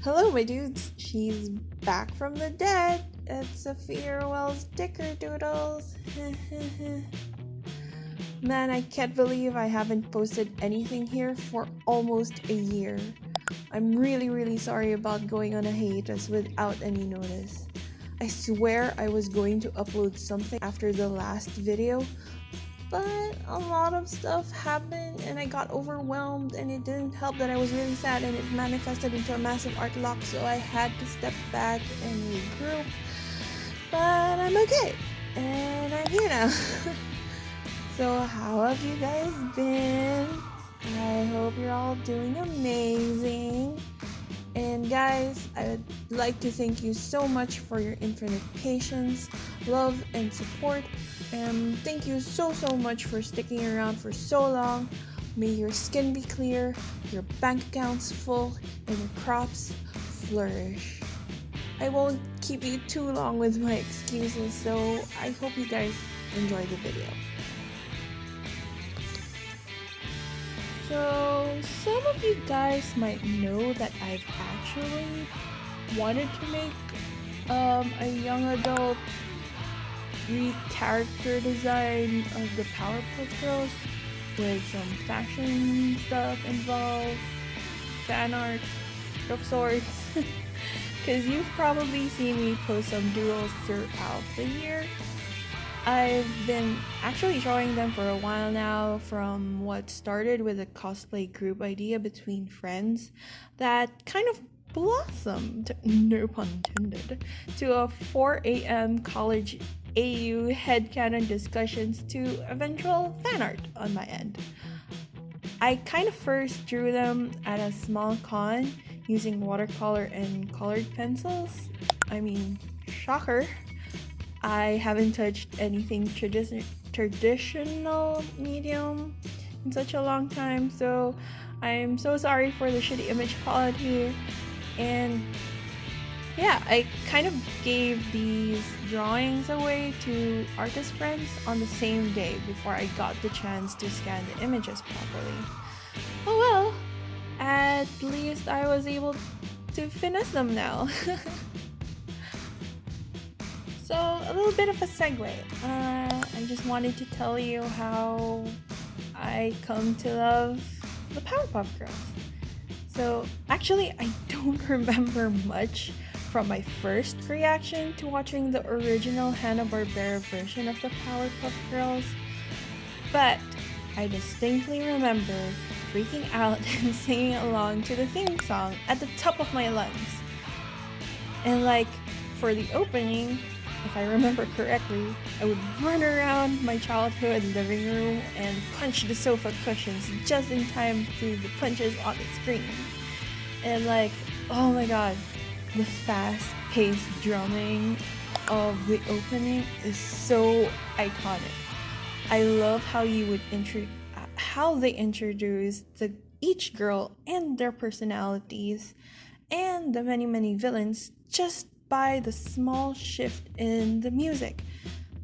Hello, my dudes. She's back from the dead. It's Sophia Wells Dickerdoodles. Man, I can't believe I haven't posted anything here for almost a year. I'm really sorry about going on a hiatus without any notice. I swear I was going to upload something after the last video, but a lot of stuff happened and I got overwhelmed, and it didn't help that I was really sad and it manifested into a massive Artblock, so I had to step back and regroup. But I'm okay, and I'm here now. So how have you guys been? I hope you're all doing amazing. And guys, I would like to thank you so much for your infinite patience, love, and support. And thank you so much for sticking around for so long. May your skin be clear, your bank accounts full, and your crops flourish. I won't keep you too long with my excuses, so I hope you guys enjoy the video. So, some of you guys might know that I've actually wanted to make a young adult character design of the Powerpuff Girls with some fashion stuff involved, fan art of sorts, because you've probably seen me post some doodles throughout the year. I've been actually drawing them for a while now, from what started with a cosplay group idea between friends that kind of blossomed, no pun intended, to a 4 a.m. college AU headcanon discussions to eventual fan art on my end. I kind of first drew them at a small con using watercolor and colored pencils. I mean, shocker. I haven't touched anything traditional medium in such a long time, so I'm so sorry for the shitty image quality. And yeah, I kind of gave these drawings away to artist friends on the same day before I got the chance to scan the images properly. Oh well, at least I was able to finesse them now. So, a little bit of a segue. I just wanted to tell you how I come to love the Powerpuff Girls. So, actually, I don't remember much from my first reaction to watching the original Hanna-Barbera version of the Powerpuff Girls, but I distinctly remember freaking out and singing along to the theme song at the top of my lungs. And like, for the opening, if I remember correctly, I would run around my childhood living room and punch the sofa cushions just in time to the punches on the screen. And like, oh my god, the fast-paced drumming of the opening is so iconic. I love how they introduce each girl and their personalities and the many villains just by the small shift in the music.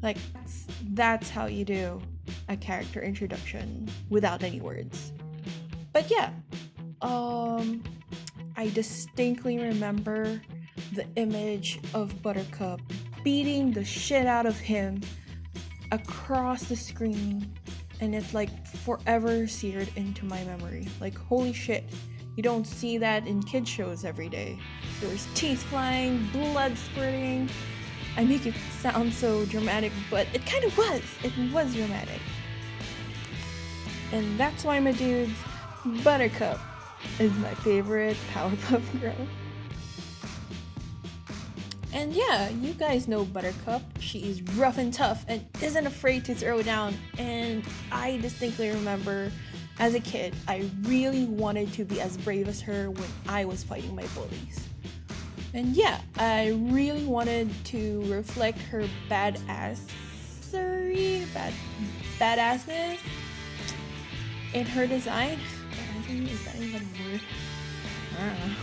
Like, that's how you do a character introduction without any words. But yeah, I distinctly remember the image of Buttercup beating the shit out of him across the screen, and it's like forever seared into my memory. Like, holy shit, you don't see that in kids shows every day. There was teeth flying, blood spurting. I make it sound so dramatic, but it kind of was. It was dramatic. And that's why, my dudes, Buttercup is my favorite Powerpuff Girl. And yeah, you guys know Buttercup. She is rough and tough and isn't afraid to throw down. And I distinctly remember, as a kid, I really wanted to be as brave as her when I was fighting my bullies. And yeah, I really wanted to reflect her badassness in her design. Is that even a word? I don't know.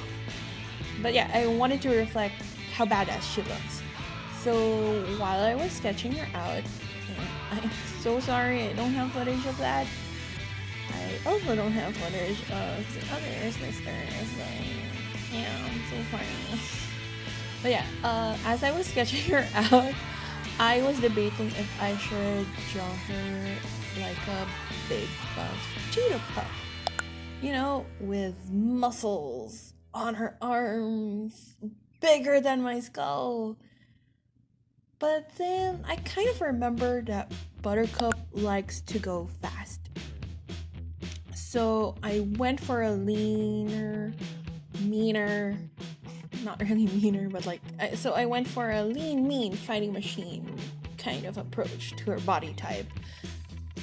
But yeah, I wanted to reflect how badass she looks. So while I was sketching her out, and I'm so sorry I don't have footage of that. I also don't have footage of the other sisters. Yeah, I'm so funny. But yeah, as I was sketching her out, I was debating if I should draw her like a big buff cheetah puff. You know, with muscles on her arms, bigger than my skull. But then I kind of remember that Buttercup likes to go fast. So I went for a leaner, meaner, not really meaner, but so I went for a lean, mean fighting machine kind of approach to her body type.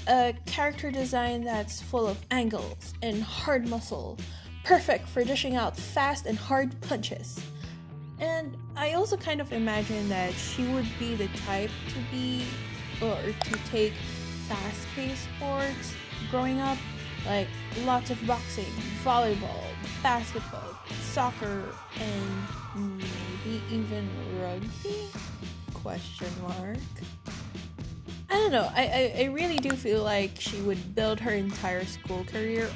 A character design that's full of angles and hard muscle, perfect for dishing out fast and hard punches. And I also kind of imagined that she would be the type to take fast-paced sports growing up, like lots of boxing, volleyball, basketball, soccer, and maybe even rugby? Question mark. I don't know, I really do feel like she would build her entire school career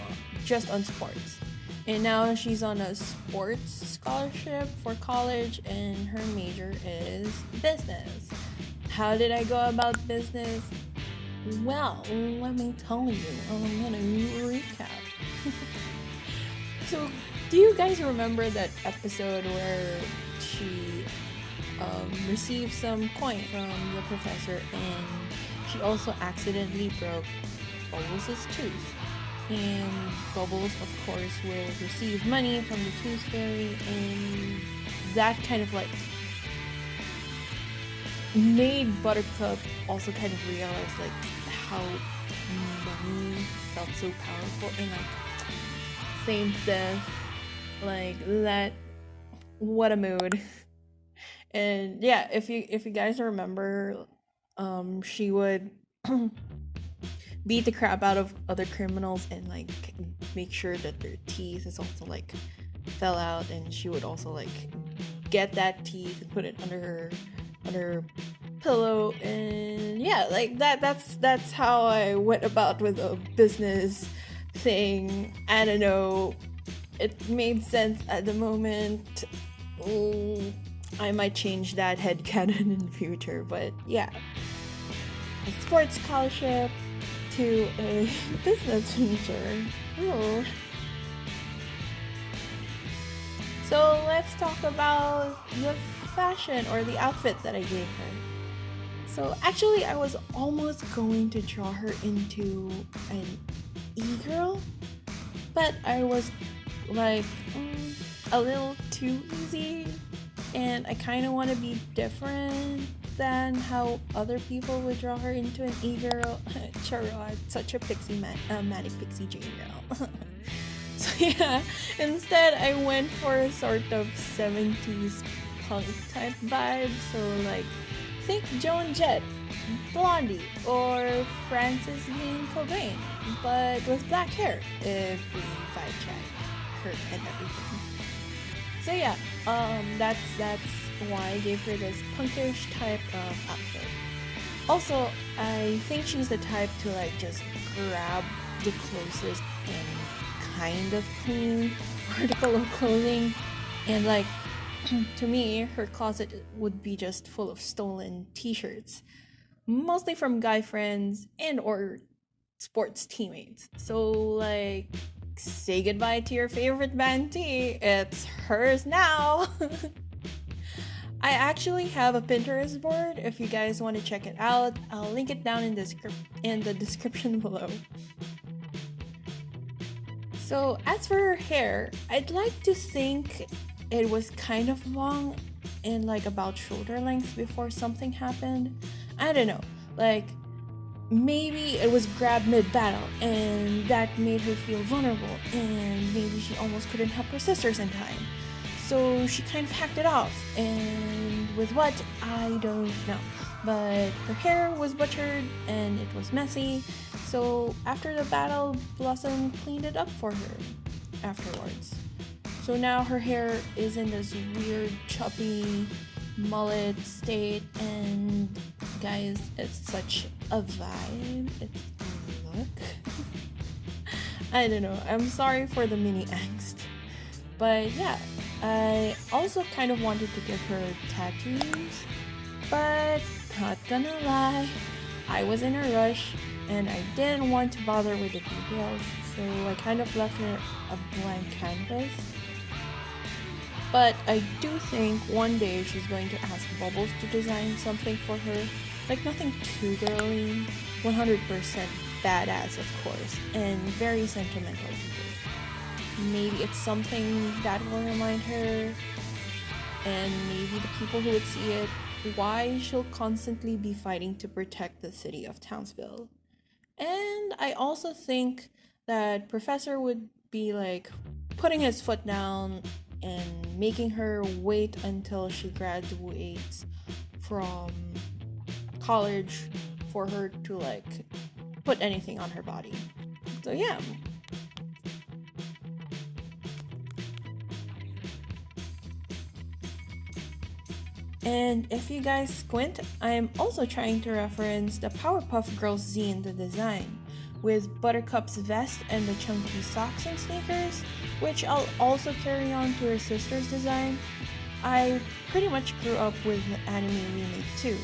just on sports. And now she's on a sports scholarship for college and her major is business. How did I go about business? Well, let me tell you, I'm gonna recap. So, do you guys remember that episode where she received some coin from the professor and she also accidentally broke Bubbles' tooth? And Bubbles, of course, will receive money from the Tooth Fairy, and that kind of like made Buttercup also kind of realize like how money felt so powerful, and like same Seth, like that, what a mood. And yeah, if you guys remember, she would beat the crap out of other criminals and like make sure that their teeth is also like fell out, and she would also like get that teeth and put it under her pillow. And yeah, like that's how I went about with a business thing. I don't know, it made sense at the moment. I might change that headcanon in the future, but yeah, a sports scholarship to a business major. Ooh. So let's talk about the fashion or the outfit that I gave her. So actually I was almost going to draw her into an e-girl, but I was like a little too easy, and I kind of want to be different than how other people would draw her into an e-girl. Charlotte, such a manic pixie Jane girl. So yeah, instead I went for a sort of 70s punk type vibe. So like, think Joan Jett, Blondie, or Frances Bean Cobain, but with black hair, if we vibe check her and everything. So yeah, that's why I gave her this punkish type of outfit. Also, I think she's the type to like just grab the closest and kind of clean article of clothing, and like to me, her closet would be just full of stolen t-shirts, mostly from guy friends and or sports teammates. So like, say goodbye to your favorite band tee, it's hers now. I actually have a Pinterest board. If you guys want to check it out, I'll link it down in the description below. So as for her hair, I'd like to think it was kind of long and like about shoulder length before something happened. I don't know, like maybe it was grabbed mid-battle and that made her feel vulnerable, and maybe she almost couldn't help her sisters in time. So she kind of hacked it off, and with what, I don't know. But her hair was butchered and it was messy, so after the battle, Blossom cleaned it up for her afterwards. So now her hair is in this weird choppy mullet state, and guys, it's such a vibe. It's a look. I don't know, I'm sorry for the mini angst. But yeah, I also kind of wanted to give her tattoos, but not gonna lie, I was in a rush and I didn't want to bother with the details, so I kind of left her a blank canvas. But I do think one day she's going to ask Bubbles to design something for her, like nothing too girly, 100% badass of course, and very sentimental to her. Maybe it's something that will remind her, and maybe the people who would see it, why she'll constantly be fighting to protect the city of Townsville. And I also think that Professor would be like putting his foot down and making her wait until she graduates from college for her to like put anything on her body. So yeah. And if you guys squint, I am also trying to reference the Powerpuff Girls zine, the design, with Buttercup's vest and the chunky socks and sneakers, which I'll also carry on to her sister's design. I pretty much grew up with the anime remake too,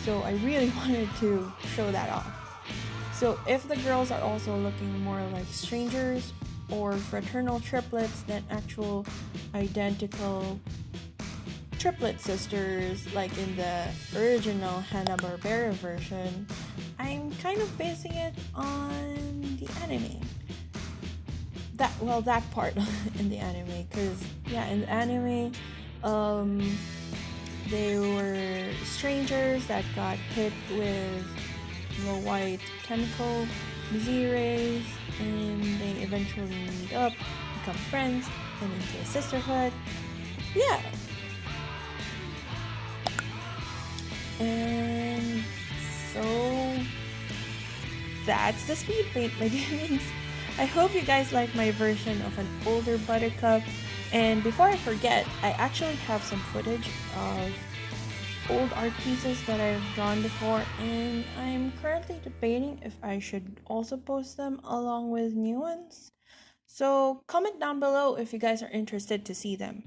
so I really wanted to show that off. So if the girls are also looking more like strangers or fraternal triplets than actual identical triplet sisters like in the original Hanna-Barbera version, I'm kind of basing it on the anime. That part in the anime, because yeah, in the anime, they were strangers that got hit with the white chemical Z-rays, and they eventually meet up, become friends, and into a sisterhood. Yeah. And so that's the Speedpaint, my demons. I hope you guys like my version of an older Buttercup. And before I forget, I actually have some footage of old art pieces that I've drawn before, and I'm currently debating if I should also post them along with new ones. So comment down below if you guys are interested to see them.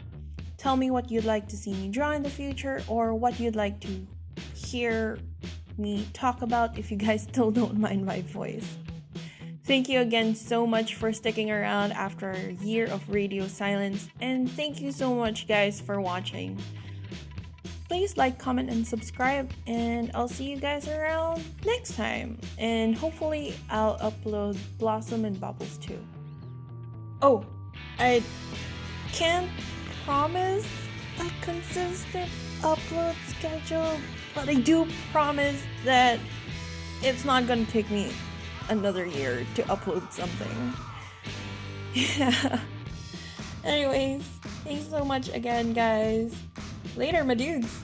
Tell me what you'd like to see me draw in the future, or what you'd like to hear me talk about if you guys still don't mind my voice. Thank you again so much for sticking around after a year of radio silence, and thank you so much guys for watching. Please like, comment, and subscribe, and I'll see you guys around next time. And hopefully I'll upload Blossom and Bubbles too. Oh, I can't promise a consistent upload schedule, but I do promise that it's not gonna take me another year to upload something. Yeah. Anyways, thanks so much again, guys. Later, my dudes.